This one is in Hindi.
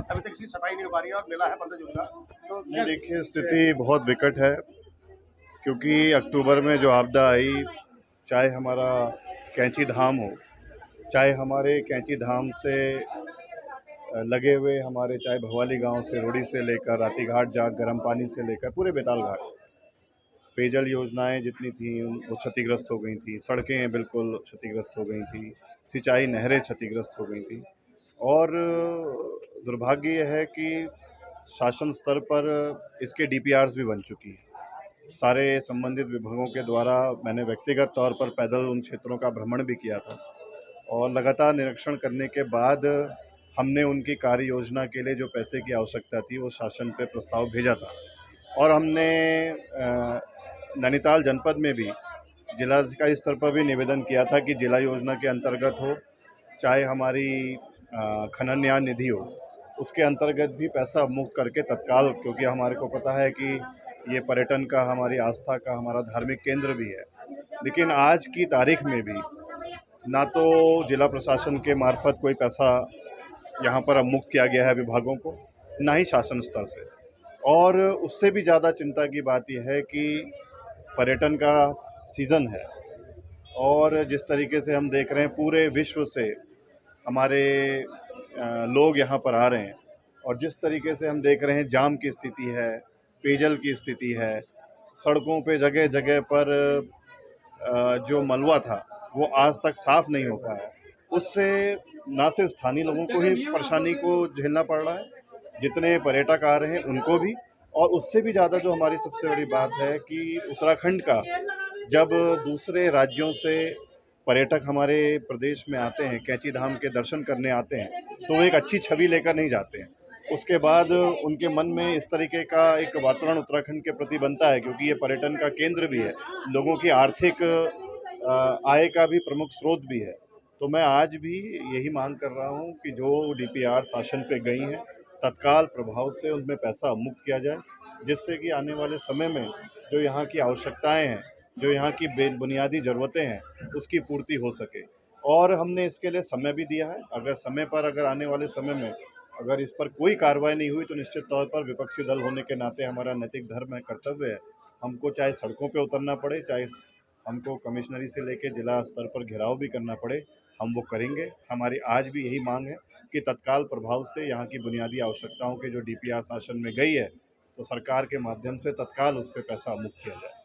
अभी तक इसकी सफाई नहीं हो पा रही है और मेला है 15 जून का। तो नहीं, देखिए स्थिति बहुत विकट है, क्योंकि अक्टूबर में जो आपदा आई, चाहे हमारा कैंची धाम हो, चाहे हमारे कैंची धाम से लगे हुए हमारे चाहे भवाली गांव से रोड़ी से लेकर राती घाट जाग गर्म पानी से लेकर पूरे बेताल घाट, पेयजल योजनाएं जितनी थी वो क्षतिग्रस्त हो गई थी, सड़कें बिल्कुल क्षतिग्रस्त हो गई थी, सिंचाई नहरें क्षतिग्रस्त हो गई थी। और दुर्भाग्य यह है कि शासन स्तर पर इसके डीपीआरस भी बन चुकी है। सारे संबंधित विभागों के द्वारा मैंने व्यक्तिगत तौर पर पैदल उन क्षेत्रों का भ्रमण भी किया था और लगातार निरीक्षण करने के बाद हमने उनकी कार्य योजना के लिए जो पैसे की आवश्यकता थी वो शासन पे प्रस्ताव भेजा था। और हमने नैनीताल जनपद में भी जिलाधिकारी स्तर पर भी निवेदन किया था कि जिला योजना के अंतर्गत हो, चाहे हमारी खनन न्याय निधि हो, उसके अंतर्गत भी पैसा मुक्त करके तत्काल, क्योंकि हमारे को पता है कि ये पर्यटन का, हमारी आस्था का, हमारा धार्मिक केंद्र भी है। लेकिन आज की तारीख में भी ना तो जिला प्रशासन के मार्फत कोई पैसा यहाँ पर अब मुक्त किया गया है विभागों को, ना ही शासन स्तर से। और उससे भी ज़्यादा चिंता की बात यह है कि पर्यटन का सीज़न है और जिस तरीके से हम देख रहे हैं पूरे विश्व से हमारे लोग यहाँ पर आ रहे हैं, और जिस तरीके से हम देख रहे हैं जाम की स्थिति है, पेयजल की स्थिति है, सड़कों पे जगह जगह पर जो मलबा था वो आज तक साफ़ नहीं हो पाया। उससे ना सिर्फ स्थानीय लोगों को ही परेशानी को झेलना पड़ रहा है, जितने पर्यटक आ रहे हैं उनको भी, और उससे भी ज़्यादा जो हमारी सबसे बड़ी बात है कि उत्तराखंड का जब दूसरे राज्यों से पर्यटक हमारे प्रदेश में आते हैं, कैंची धाम के दर्शन करने आते हैं, तो वो एक अच्छी छवि लेकर नहीं जाते हैं। उसके बाद उनके मन में इस तरीके का एक वातावरण उत्तराखंड के प्रति बनता है, क्योंकि ये पर्यटन का केंद्र भी है, लोगों की आर्थिक आय का भी प्रमुख स्रोत भी है। तो मैं आज भी यही मांग कर रहा हूँ कि जो डीपीआर शासन पे गई हैं, तत्काल प्रभाव से उनमें पैसा मुक्त किया जाए, जिससे कि आने वाले समय में जो यहाँ की आवश्यकताएं हैं, जो यहाँ की बुनियादी ज़रूरतें हैं, उसकी पूर्ति हो सके। और हमने इसके लिए समय भी दिया है। अगर समय पर, अगर आने वाले समय में अगर इस पर कोई कार्रवाई नहीं हुई, तो निश्चित तौर पर विपक्षी दल होने के नाते हमारा नैतिक धर्म है, कर्तव्य है, हमको चाहे सड़कों पे उतरना पड़े, चाहे हमको कमिश्नरी से लेकर जिला स्तर पर घेराव भी करना पड़े, हम वो करेंगे। हमारी आज भी यही मांग है कि तत्काल प्रभाव से यहाँ की बुनियादी आवश्यकताओं के जो डीपीआर शासन में गई है, तो सरकार के माध्यम से तत्काल उस पर पैसा मुक्त किया जाए।